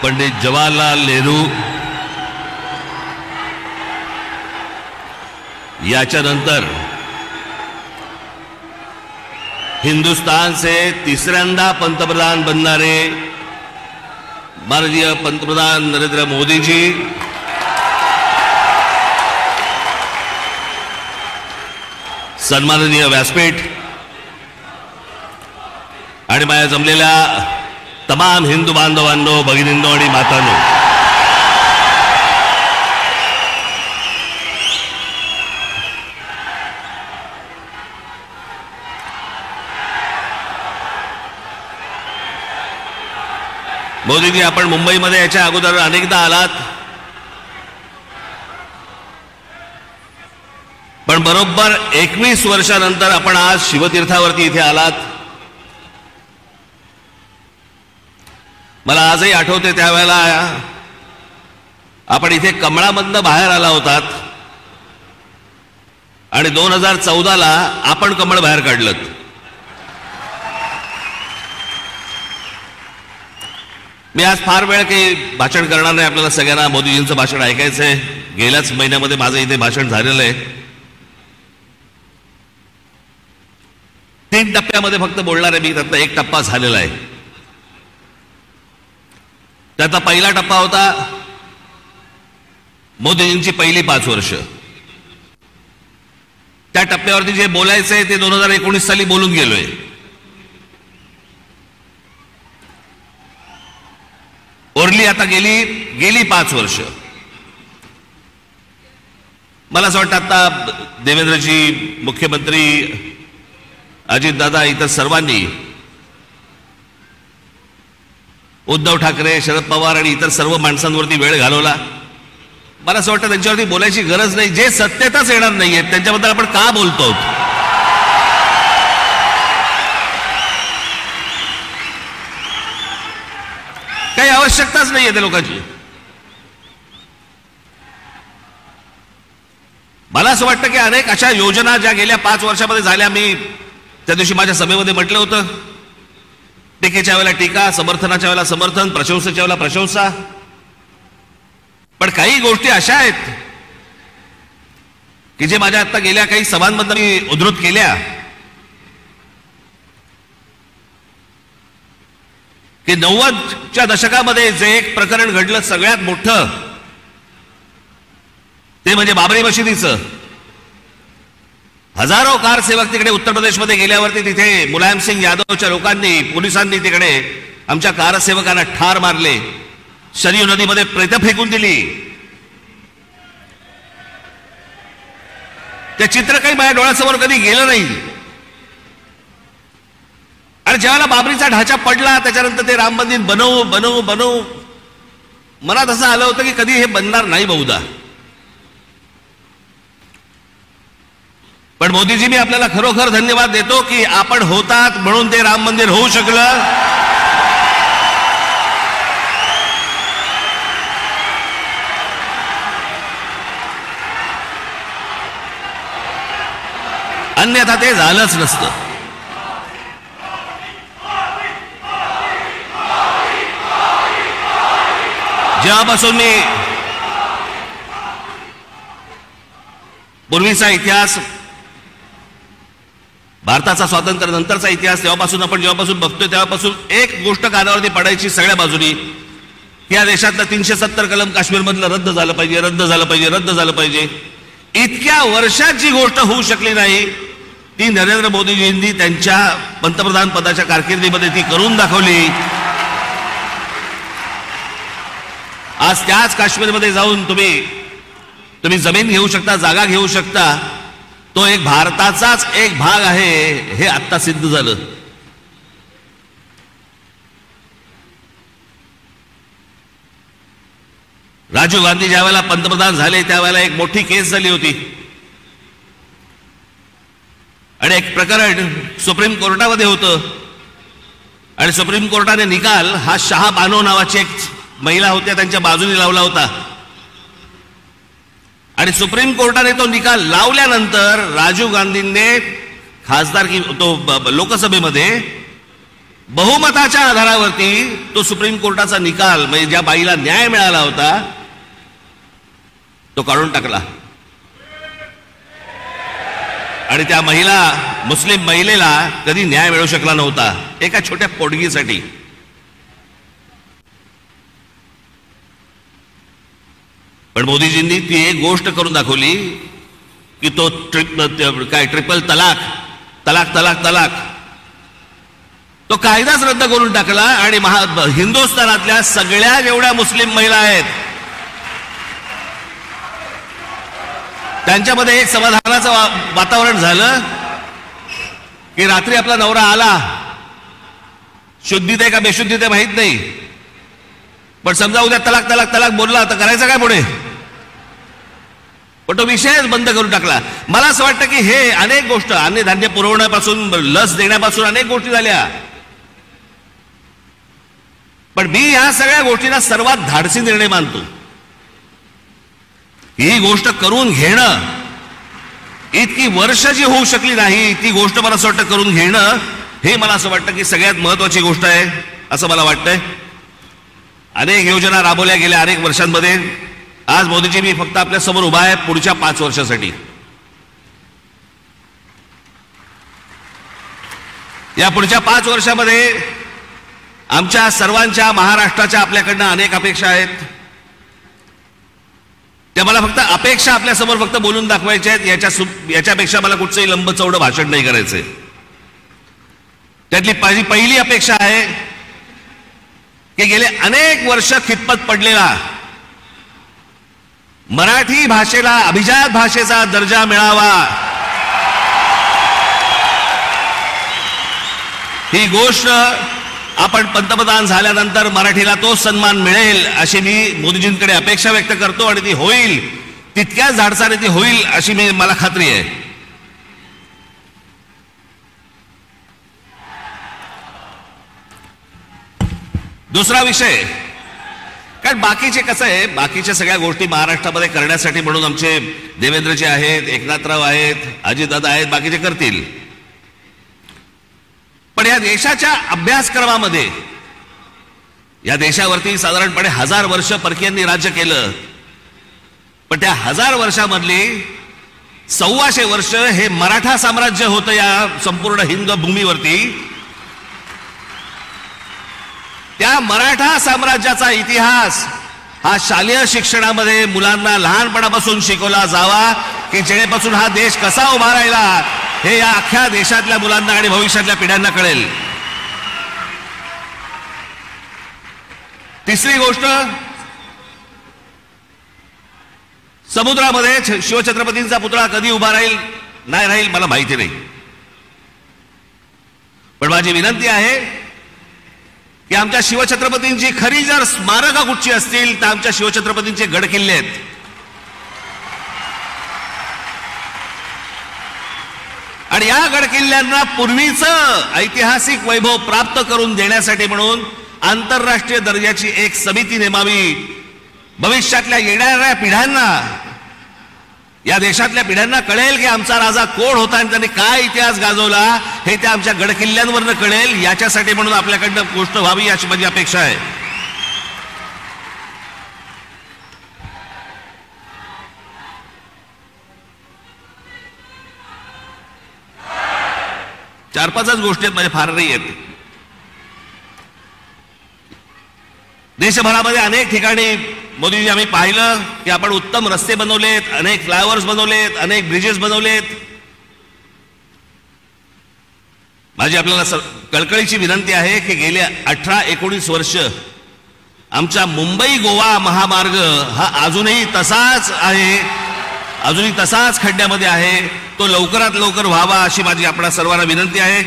पंडित जवाहरलाल नेहरू, याच्यानंतर हिंदुस्तान से तिसऱ्यांदा पंतप्रधान बनणारे माननीय पंतप्रधान नरेंद्र मोदी जी, सन्माननीय व्यासपीठ आणि माझ्या जमलेल्या तमाम हिंदू बांधवांनो, भगिनींनो आणि मातांनो, मोदीजी, आपण मुंबईमध्ये याच्या अगोदर अनेकदा आलात, पण बरोबर 21 वर्षानंतर आपण आज शिवतीर्थावरती इथे आलात. मला आजही आठवते त्यावेळेला आपण इथे कमळामधनं बाहेर आला होतात आणि 2014ला आपण कमळ बाहेर काढलं. मी आज फार वेळ काही भाषण करणार नाही. आपल्याला सगळ्यांना मोदीजींचं भाषण ऐकायचंय. गेल्याच महिन्यामध्ये माझं इथे भाषण झालेलं आहे. 3 टप्प्यामध्ये फक्त बोलणार आहे मी. त्यातला 1 टप्पा झालेला आहे. त्याचा पहिला टप्पा होता मोदीजींची पहिली 5 वर्ष. त्या टप्प्यावरती जे बोलायचंय ते 2019 साली बोलून गेलोय. ओरली आता गेली 5 वर्ष. मला असं वाटतं आता देवेंद्रजी, मुख्यमंत्री अजितदादा, इतर सर्वांनी, उद्धव ठाकरे, शरद पवार आणि इतर सर्व माणसांवरती वेळ घालवला. मला असं वाटतं त्यांच्यावरती बोलायची गरज नाही. जे सत्यताच येणार नाहीये त्यांच्याबद्दल आपण का बोलतो? काही आवश्यकताच नाहीये त्या लोकांची. मला असं वाटतं की अनेक अशा योजना ज्या गेल्या 5 वर्षामध्ये झाल्या, मी त्या दिवशी माझ्या सभेमध्ये म्हटलं होतं, टीकेच्या वेळेला टीका, समर्थनाच्या वेळेला समर्थन, प्रशंसेच्या वेळेला प्रशंसा. पण काही गोष्टी अशा आहेत की जे माझ्या आता गेल्या काही सभांमधून मी उद्धृत केल्या की 90च्या दशकामध्ये जे एक प्रकरण घडलं सगळ्यात मोठं, ते म्हणजे बाबरी मशिदीचं. हजारो कारसेवक तिकडे उत्तर प्रदेशमध्ये गेल्यावरती तिथे मुलायम सिंग यादवच्या लोकांनी, पोलिसांनी तिकडे आमच्या कारसेवकांना ठार मारले, शरयू नदीमध्ये प्रेत फेकून दिली. ते चित्र काही माझ्या डोळ्यासमोर कधी गेलं नाही. आणि ज्यावेळेला बाबरीचा ढाचा पडला त्याच्यानंतर ते राम मंदिर बनवू मनात असं आलं होतं की कधी हे बनणार नाही बहुधा. पण मोदीजी, मी आपल्याला खरोखर धन्यवाद देतो की आपण होतात म्हणून ते राम मंदिर होऊ शकलं. अन्यथा ते झालंच नसतं. जेव्हापासून मी पूर्वीचा इतिहास, भारताचा स्वातंत्र्य नंतरचा इतिहास जेव्हापासून बघतोय तेव्हापासून एक गोष्ट कानावरती पडायची सगळ्या बाजूनी, की या देशातलं 370 कलम काश्मीरमधलं रद्द झालं पाहिजे. इतक्या वर्षात जी गोष्ट होऊ शकली नाही ती नरेंद्र मोदीजींनी त्यांच्या पंतप्रधान पदाच्या कारकिर्दीमध्ये ती करून दाखवली. आज त्याच काश्मीरमध्ये जाऊन तुम्ही जमीन घेऊ शकता, जागा घेऊ शकता. तो एक भारताचाच एक भाग आहे हे आत्ता सिद्ध झालं. राजीव गांधी ज्यावेळेला पंतप्रधान झाले त्यावेळेला एक मोठी केस झाली होती आणि एक प्रकरण सुप्रीम कोर्टामध्ये होतं आणि सुप्रीम कोर्टाने निकाल हा शाह बानो नावाची एक महिला होत्या त्यांच्या बाजूने लावला होता. आणि सुप्रीम कोर्टाने तो निकाल लावल्यानंतर राजीव गांधींनी लोकसभेमध्ये बहुमताच्या आधारावरती तो सुप्रीम कोर्टाचा निकाल म्हणजे ज्या बाईला न्याय मिळाला होता तो काढून टाकला आणि त्या मुस्लिम महिलेला कधी न्याय मिळू शकला नव्हता एका छोट्या पोटगीसाठी. पण मोदीजींनी ती एक गोष्ट करून दाखवली की तो ट्रिपल तलाक तलाक तलाक तलाक तो कायदाच रद्द करून टाकला आणि हिंदुस्थानातल्या सगळ्या जेवढ्या मुस्लिम महिला आहेत त्यांच्यामध्ये एक समाधानाचं वातावरण झालं की रात्री आपला नवरा आला, शुद्धीत आहे का बेशुद्धीत आहे माहित नाही, पण समजा उद्या तलाक तलाक तलाक बोलला तर करायचं काय पुढे? पण तो विषयच बंद करून टाकला. मला असं वाटतं की हे अनेक गोष्ट अन्नधान्य पुरवण्यापासून लस देण्यापासून अनेक गोष्टी झाल्या, पण मी ह्या सगळ्या गोष्टींना सर्वात धाडसी निर्णय मानतो. ही गोष्ट करून घेणं, इतकी वर्ष जी होऊ शकली नाही ती गोष्ट मला असं वाटतं करून घेणं हे मला असं वाटतं की सगळ्यात महत्वाची गोष्ट आहे असं मला वाटतंय. अनेक योजना राबवल्या गेल्या अनेक वर्षांमध्ये. आज मोदीजी मी फक्त आपल्या समोर उभा आहे पुढच्या 5 वर्षासाठी. या पुढच्या 5 वर्षामध्ये आमच्या सर्वांच्या महाराष्ट्राच्या आपल्याकडनं अनेक अपेक्षा आहेत. त्या मला फक्त अपेक्षा आपल्या समोर फक्त बोलून दाखवायच्या आहेत. याच्यापेक्षा मला कुठचंही लंबचौडं भाषण नाही करायचंय. त्यातली माझी पहिली अपेक्षा आहे की गेले अनेक वर्ष खितपत पडलेला मराठी भाषेला अभिजात भाषेचा दर्जा मिळावा, ही गोष्ट आपण पंतप्रधान झाल्यानंतर मराठीला तो सन्मान मिळेल अशी मी मोदीजींकडे अपेक्षा व्यक्त करतो आणि ती होईल, तितक्याच धाडसाने ती होईल अशी मला खात्री आहे. दुसरा विषय, कारण बाकीचे कसं आहे, बाकीच्या सगळ्या गोष्टी महाराष्ट्रामध्ये करण्यासाठी म्हणून आमचे देवेंद्रजी आहेत, एकनाथराव आहेत, अजितदादा आहेत, बाकीचे करतील. पण या देशाच्या अभ्यासक्रमामध्ये या देशावरती साधारणपणे 1000 वर्ष परकीयांनी राज्य केलं, पण त्या 1000 वर्षामधली 1400 वर्ष हे मराठा साम्राज्य होतं या संपूर्ण हिंद भूमीवरती. त्या मराठा साम्राज्याचा इतिहास हा शालेय शिक्षणामध्ये मुलांना लहानपणापासून शिकवला जावा की जेणेपासून हा देश कसा उभा राहिला हे या अख्ख्या देशातल्या मुलांना आणि भविष्यातल्या पिढ्यांना कळेल. तिसरी गोष्ट, समुद्रामध्ये शिवछत्रपतींचा पुतळा कधी उभा राहील नाही राहील मला माहिती नाही, पण माझी विनंती आहे की आमच्या शिवछत्रपतींची खरी जर स्मारकं कुठची असतील तर आमच्या शिवछत्रपतींचे गड किल्ले आहेत. आणि या गड किल्ल्यांना पूर्वीचं ऐतिहासिक वैभव प्राप्त करून देण्यासाठी म्हणून आंतरराष्ट्रीय दर्जाची एक समिती नेमावी. भविष्यातल्या येणाऱ्या पिढ्यांना, या देशातल्या पिढ्यांना कळेल की आमचा राजा कोण होता आणि त्यांनी काय इतिहास गाजवला हे त्या आमच्या गडकिल्ल्यांवरनं कळेल. याच्यासाठी म्हणून आपल्याकडनं गोष्ट व्हावी अशी माझी अपेक्षा आहे. चार पाचच गोष्टी आहेत, माझ्या फार नाही आहेत. देशभरामध्ये अनेक ठिकाणी मोदीजी आम्ही पाहिलं की आपण उत्तम रस्ते बनवलेत, अनेक फ्लायओव्हर्स बनवलेत, अनेक ब्रिजेस बनवलेत. माझी आपल्याला कळकळीची विनंती आहे की गेल्या 18-19 वर्ष आमचा मुंबई गोवा महामार्ग हा अजूनही तसाच आहे, अजूनही तसाच खड्ड्यामध्ये आहे. तो लवकरात लवकर व्हावा अशी माझी आपल्या सर्वांना विनंती आहे.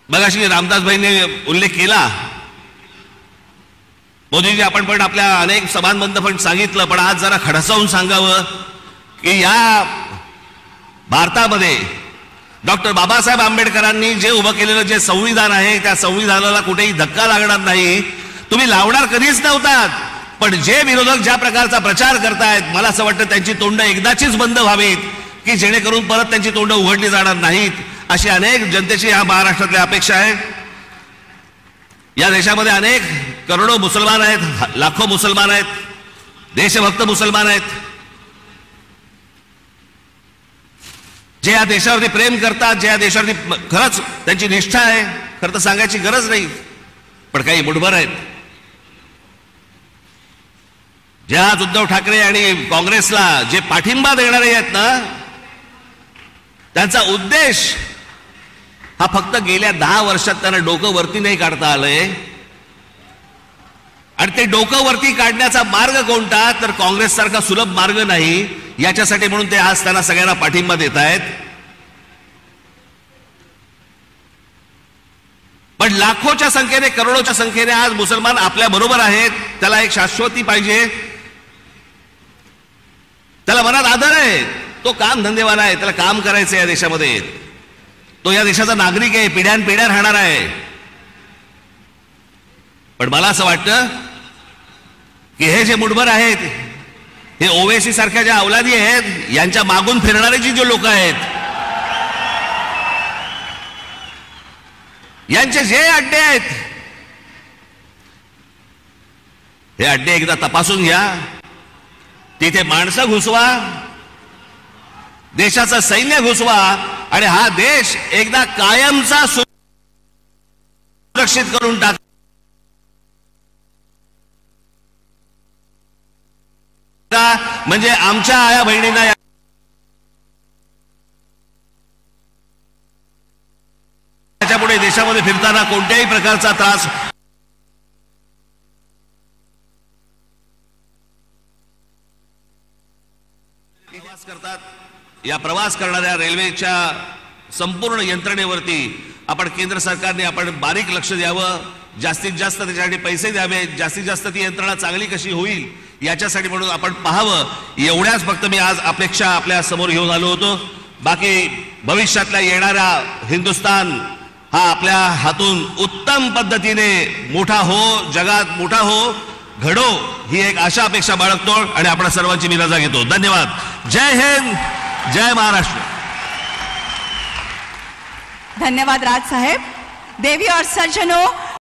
मगाशी रामदासभाईंनी उल्लेख केला, मोदीजी आपण पण आपल्या अनेक सभांमध्ये पण सांगितलं, पण आज जरा खडसावून सांगावं की या भारतामध्ये डॉक्टर बाबासाहेब आंबेडकरांनी जे उभं केलेलं जे संविधान आहे त्या संविधानाला कुठेही धक्का लागणार नाही. तुम्ही लावणार कधीच नव्हतात, पण जे विरोधक ज्या प्रकारचा प्रचार करतायत मला असं वाटतं त्यांची तोंड एकदाचीच बंद व्हावीत की जेणेकरून परत त्यांची तोंड उघडली जाणार नाहीत. अशी अनेक जनतेची या महाराष्ट्रातली अपेक्षा आहे. या देशामध्ये अनेक करोडो मुसलमान आहेत, लाखो मुसलमान आहेत, देशभक्त मुसलमान आहेत, जे या देशावरती प्रेम करतात, जे या देशावरती खरंच त्यांची निष्ठा आहे. खरं तर सांगायची गरज नाही, पण काही मुठभर आहेत जे आज उद्धव ठाकरे आणि काँग्रेसला जे पाठिंबा देणारे आहेत ना, त्यांचा उद्देश हा फक्त गेल्या 10 वर्षात त्यांना डोकं वरती नाही काढता आलंय. आणि ते डोकं वरती काढण्याचा मार्ग कोणता, तर काँग्रेस सारखा सुलभ मार्ग नाही. याच्यासाठी म्हणून ते आज त्यांना सगळ्यांना पाठिंबा देत आहेत. पण लाखोच्या संख्येने, करोडोच्या संख्येने आज मुसलमान आपल्या बरोबर आहेत. त्याला एक शाश्वती पाहिजे, त्याला मनात आदर आहे, तो काम धंदेवाला आहे, त्याला काम करायचं या देशामध्ये, तो या देशाचा नागरिक आहे, पिढ्यानपिढ्या राहणार आहे. पण मला असं वाटतं की हे जे मुठभर आहेत, हे ओवेसी सारख्या ज्या अवलादी आहेत, यांच्या मागून फिरणारे जे लोक आहेत, यांचे जे अड्डे आहेत, हे अड्डे एकदा तपासून घ्या. तिथे माणसं घुसवा, देशाचं सैन्य घुसवा आणि हा देश एकदा कायमचा सुरक्षित करून टाका. म्हणजे आमच्या आया बहिणींना याच्यापुढे देशामध्ये फिरताना कोणत्याही प्रकारचा त्रास करतात. या प्रवास करणाऱ्या रेल्वेच्या संपूर्ण यंत्रणेवरती आपण केंद्र सरकारने आपण बारीक लक्ष द्यावं, जास्तीत जास्त त्याच्यासाठी पैसे द्यावे, जास्तीत जास्त ती यंत्रणा चांगली कशी होईल याच्यासाठी म्हणून आपण पाहावं. एवढ्याच फक्त मी आज अपेक्षा आपल्या समोर घेऊन आलो होतो. बाकी भविष्यातल्या येणारा हिंदुस्थान हा आपल्या हातून उत्तम पद्धतीने मोठा हो, जगात मोठा हो, घडो, ही एक आशा अपेक्षा बाळगतो आणि आपण सर्वांची मी रजा घेतो. धन्यवाद. जय हिंद, जय महाराष्ट्र. धन्यवाद राज साहेब. देवी और सज्जनों,